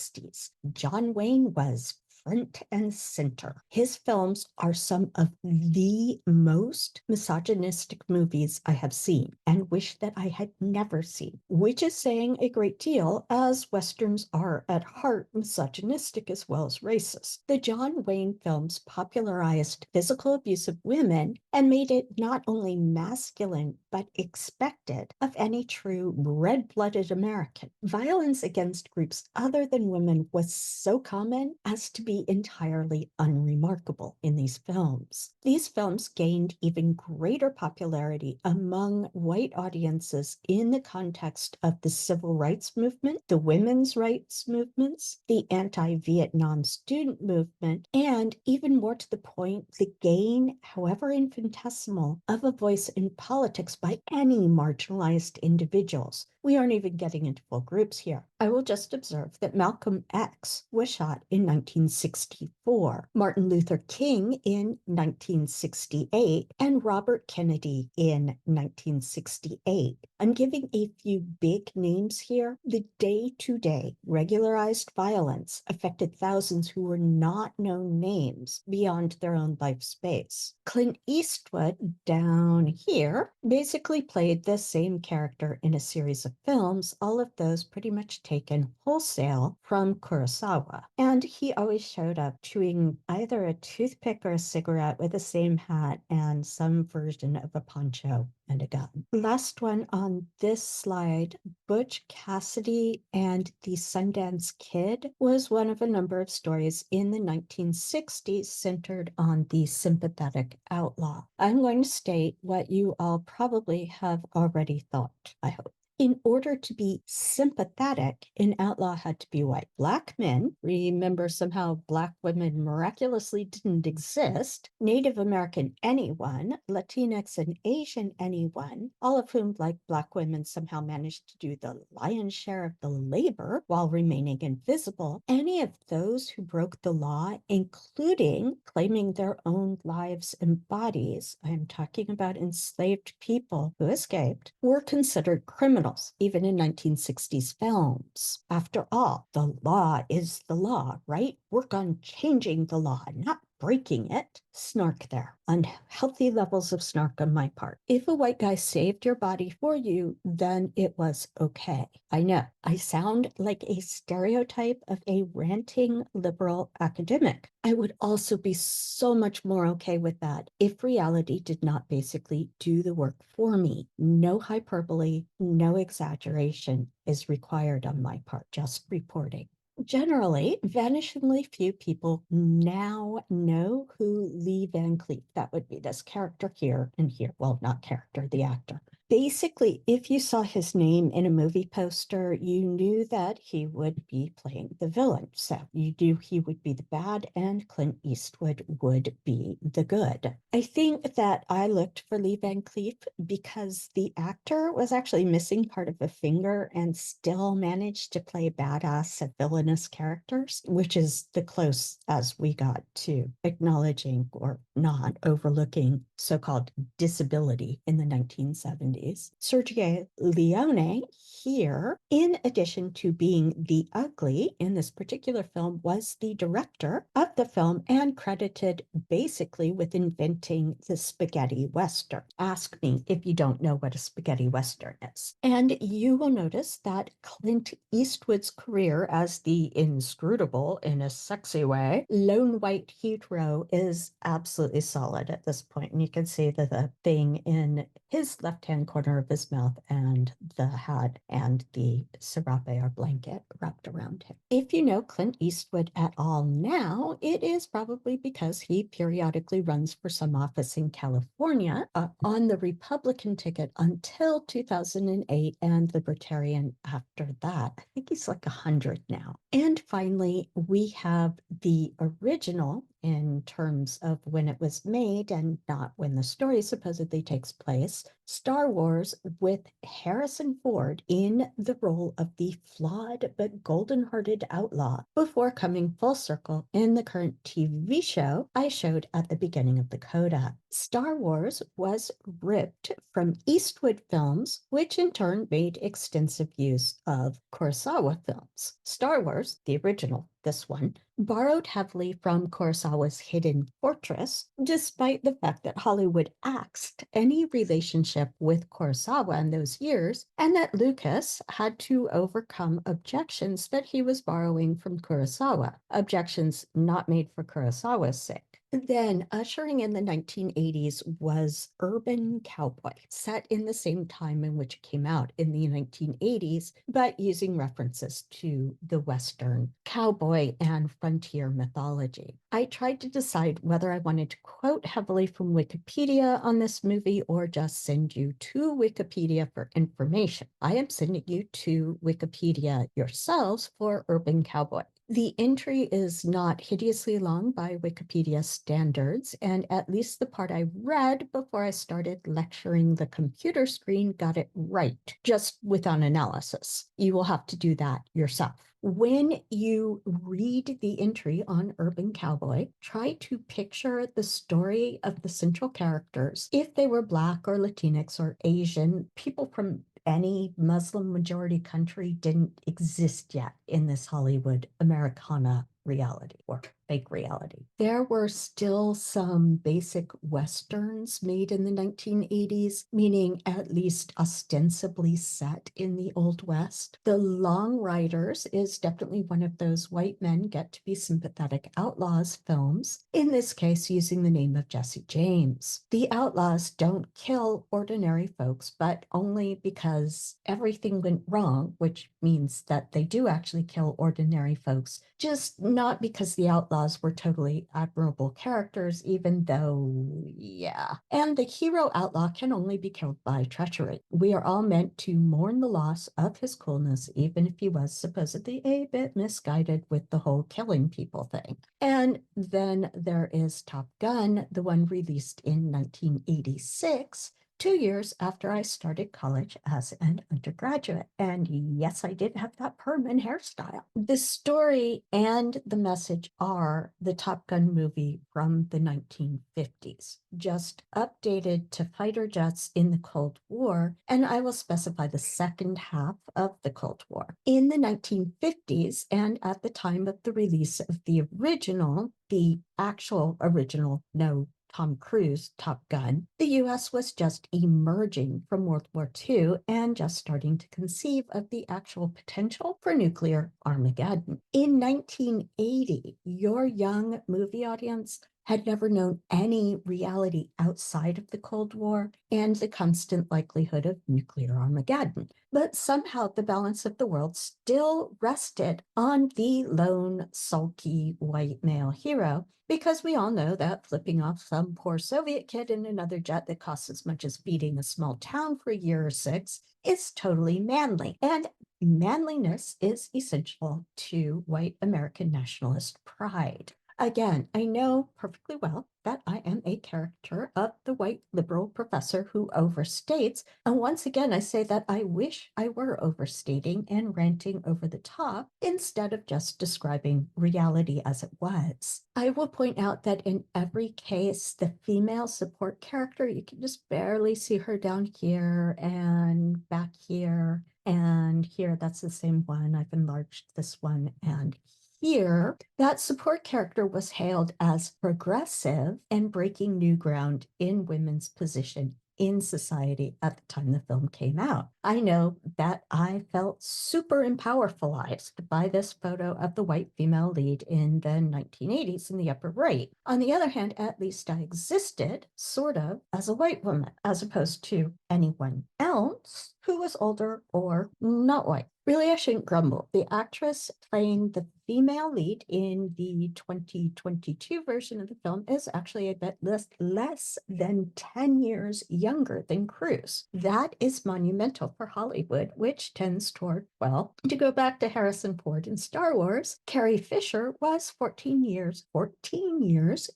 John Wayne was front and center. His films are some of the most misogynistic movies I have seen and wish that I had never seen, which is saying a great deal, as Westerns are at heart misogynistic as well as racist. The John Wayne films popularized physical abuse of women and made it not only masculine but expected of any true red-blooded American. Violence against groups other than women was so common as to be entirely unremarkable in these films. These films gained even greater popularity among white audiences in the context of the civil rights movement, the women's rights movements, the anti-Vietnam student movement, and even more to the point, the gain, however infinitesimal, of a voice in politics by any marginalized individuals. We aren't even getting into full groups here. I will just observe that Malcolm X was shot in 1964, Martin Luther King in 1968, and Robert Kennedy in 1968. I'm giving a few big names here. The day-to-day regularized violence affected thousands who were not known names beyond their own life space. Clint Eastwood, down here, basically played the same character in a series of films, all of those pretty much taken wholesale from Kurosawa. And he always showed up chewing either a toothpick or a cigarette with the same hat and some version of a poncho and a gun. Last one on this slide, Butch Cassidy and the Sundance Kid was one of a number of stories in the 1960s centered on the sympathetic outlaw. I'm going to state what you all probably have already thought, I hope. In order to be sympathetic, an outlaw had to be white. Black men, remember somehow Black women miraculously didn't exist, Native American anyone, Latinx and Asian anyone, all of whom, like Black women, somehow managed to do the lion's share of the labor while remaining invisible, any of those who broke the law, including claiming their own lives and bodies, I'm talking about enslaved people who escaped, were considered criminals, even in 1960s films. After all, the law is the law, right? Work on changing the law, not breaking it. Snark there. Unhealthy levels of snark on my part. If a white guy saved your body for you, then it was okay. I know, I sound like a stereotype of a ranting liberal academic. I would also be so much more okay with that if reality did not basically do the work for me. No hyperbole, no exaggeration is required on my part, just reporting. Generally, vanishingly few people now know who Lee Van Cleef, that would be this character here and here. Well, not character, the actor. Basically, if you saw his name in a movie poster, you knew that he would be playing the villain. So you knew he would be the bad and Clint Eastwood would be the good. I think that I looked for Lee Van Cleef because the actor was actually missing part of a finger and still managed to play badass villainous characters, which is the close as we got to acknowledging or not overlooking so-called disability in the 1970s. Sergio Leone here, in addition to being the ugly in this particular film, was the director of the film and credited basically with inventing the spaghetti western. Ask me if you don't know what a spaghetti western is. And you will notice that Clint Eastwood's career as the inscrutable, in a sexy way, lone white hero is absolutely solid at this point. And you can see that the thing in his left-hand corner of his mouth and the hat and the serape or blanket wrapped around him. If you know Clint Eastwood at all now, it is probably because he periodically runs for some office in California on the Republican ticket until 2008 and Libertarian after that. I think he's like 100 now. And finally, we have the original in terms of when it was made and not when the story supposedly takes place, Star Wars with Harrison Ford in the role of the flawed but golden-hearted outlaw before coming full circle in the current TV show I showed at the beginning of the coda. Star Wars was ripped from Eastwood films, which in turn made extensive use of Kurosawa films. Star Wars, the original, this one, borrowed heavily from Kurosawa's Hidden Fortress, despite the fact that Hollywood axed any relationship with Kurosawa in those years, and that Lucas had to overcome objections that he was borrowing from Kurosawa, objections not made for Kurosawa's sake. Then, ushering in the 1980s was Urban Cowboy, set in the same time in which it came out in the 1980s, but using references to the Western cowboy and frontier mythology. I tried to decide whether I wanted to quote heavily from Wikipedia on this movie or just send you to Wikipedia for information. I am sending you to Wikipedia yourselves for Urban Cowboy. The entry is not hideously long by Wikipedia standards, and at least the part I read before I started lecturing the computer screen got it right, just without analysis. You will have to do that yourself. When you read the entry on Urban Cowboy, try to picture the story of the central characters. If they were Black or Latinx or Asian, people from any Muslim majority country didn't exist yet in this Hollywood Americana reality or fake reality. There were still some basic Westerns made in the 1980s, meaning at least ostensibly set in the Old West. The Long Riders is definitely one of those white men get to be sympathetic outlaws films, in this case using the name of Jesse James. The outlaws don't kill ordinary folks, but only because everything went wrong, which means that they do actually kill ordinary folks, just not because the outlaws were totally admirable characters, even though, yeah. And the hero outlaw can only be killed by treachery. We are all meant to mourn the loss of his coolness, even if he was supposedly a bit misguided with the whole killing people thing. And then there is Top Gun, the one released in 1986, 2 years after I started college as an undergraduate. And yes, I did have that perm and hairstyle. The story and the message are the Top Gun movie from the 1950s, just updated to fighter jets in the Cold War, and I will specify the second half of the Cold War. In the 1950s, and at the time of the release of the original, the actual original, no Tom Cruise Top Gun, the US was just emerging from World War II and just starting to conceive of the actual potential for nuclear Armageddon. In 1980, your young movie audience had never known any reality outside of the Cold War and the constant likelihood of nuclear Armageddon. But somehow the balance of the world still rested on the lone, sulky white male hero, because we all know that flipping off some poor Soviet kid in another jet that costs as much as feeding a small town for a year or 6 is totally manly. And manliness is essential to white American nationalist pride. Again, I know perfectly well that I am a character of the white liberal professor who overstates. And once again, I say that I wish I were overstating and ranting over the top instead of just describing reality as it was. I will point out that in every case, the female support character, you can just barely see her down here and back here and here. That's the same one. I've enlarged this one and here, that support character was hailed as progressive and breaking new ground in women's position in society at the time the film came out. I know that I felt super empowerfulized by this photo of the white female lead in the 1980s in the upper right. On the other hand, at least I existed, sort of, as a white woman, as opposed to anyone else who was older or not white. Really, I shouldn't grumble. The actress playing the female lead in the 2022 version of the film is actually a bit less than 10 years younger than Cruise. That is monumental for Hollywood, which tends toward, well, to go back to Harrison Ford in Star Wars, Carrie Fisher was 14 years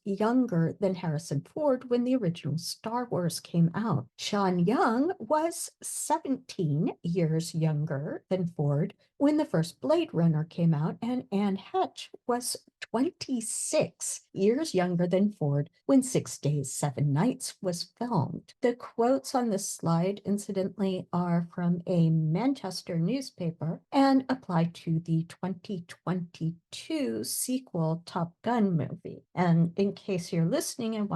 younger than Harrison Ford when the original Star Wars came out. Sean Young was 17 years younger than Ford when the first Blade Runner came out, and Anne Heche was 26 years younger than Ford when 6 Days, 7 Nights was filmed. The quotes on this slide, incidentally, are from a Manchester newspaper and apply to the 2022 sequel Top Gun movie. And in case you're listening and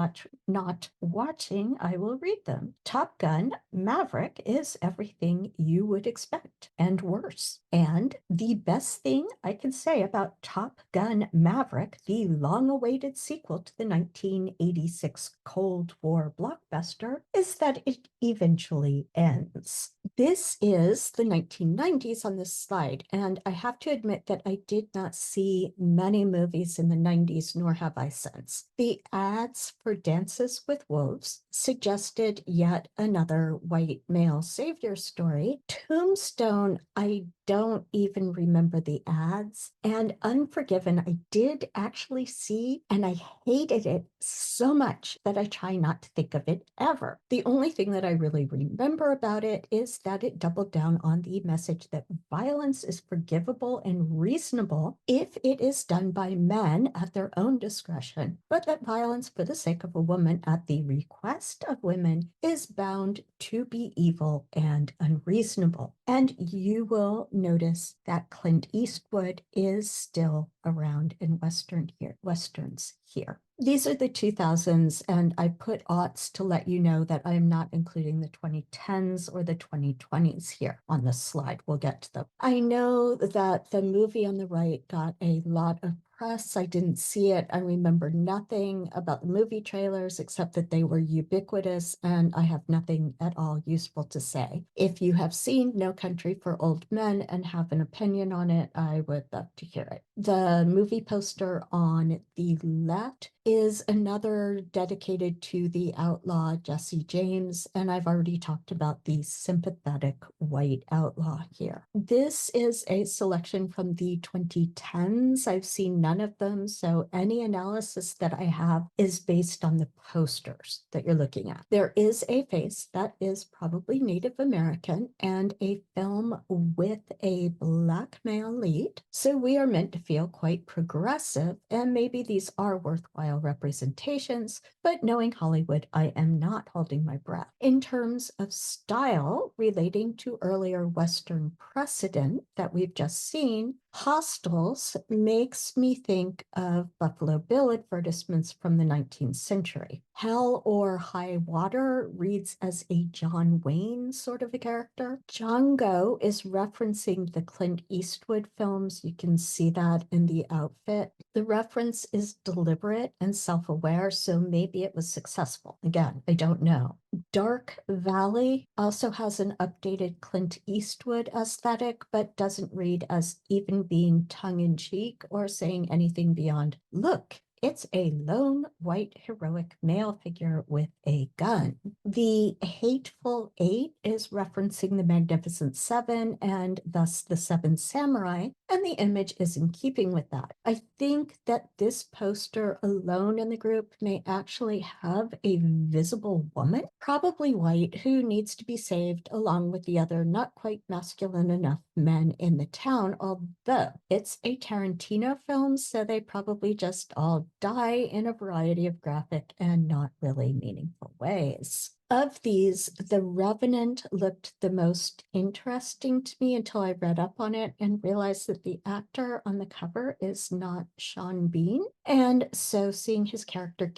not watching, I will read them. Top Gun Maverick is everything you would expect and worse. And the best thing I can say about Top Gun Maverick, the long-awaited sequel to the 1986 Cold War blockbuster, is that it eventually ends. This is the 1990s on this slide, and I have to admit that I did not see many movies in the 90s, nor have I since. The ads for Dances with Wolves suggested yet another white male savior story. Tombstone, I don't even remember the ads. And Unforgiven, I did actually see, and I hated it so much that I try not to think of it ever. The only thing that I really remember about it is that it doubled down on the message that violence is forgivable and reasonable if it is done by men at their own discretion, but that violence for the sake of a woman at the request of women is bound to be evil and unreasonable. And you will notice that Clint Eastwood is still around in Westerns here. These are the 2000s, and I put aughts to let you know that I am not including the 2010s or the 2020s here on this slide. We'll get to them. I know that the movie on the right got a lot of press. I didn't see it. I remember nothing about the movie trailers except that they were ubiquitous, and I have nothing at all useful to say. If you have seen No Country for Old Men and have an opinion on it, I would love to hear it. The movie poster on the left is another dedicated to the outlaw Jesse James, and I've already talked about the sympathetic white outlaw here. This is a selection from the 2010s. I've seen none of them, so any analysis that I have is based on the posters that you're looking at. There is a face that is probably Native American and a film with a Black male lead, so we are meant to feel quite progressive, and maybe these are worthwhile representations, but knowing Hollywood, I am not holding my breath. In terms of style relating to earlier Western precedent that we've just seen, Hostels makes me think of Buffalo Bill advertisements from the 19th century. Hell or High Water reads as a John Wayne sort of a character. Django is referencing the Clint Eastwood films. You can see that in the outfit. The reference is deliberate and self-aware, so maybe it was successful. Again, I don't know. Dark Valley also has an updated Clint Eastwood aesthetic, but doesn't read as even being tongue-in-cheek or saying anything beyond, look, it's a lone white heroic male figure with a gun. The Hateful Eight is referencing the Magnificent Seven and thus the Seven Samurai, and the image is in keeping with that. I think that this poster alone in the group may actually have a visible woman, probably white, who needs to be saved along with the other not quite masculine enough men in the town, although it's a Tarantino film, so they probably just all die in a variety of graphic and not really meaningful ways. Of these, The Revenant looked the most interesting to me until I read up on it and realized that the actor on the cover is not Sean Bean. And so seeing his character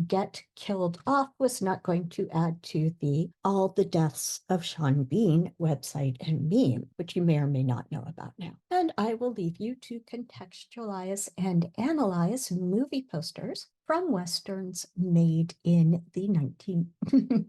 get killed off was not going to add to the All the Deaths of Sean Bean website and meme, which you may or may not know about now. And I will leave you to contextualize and analyze movie posters from Westerns made in the 2020s.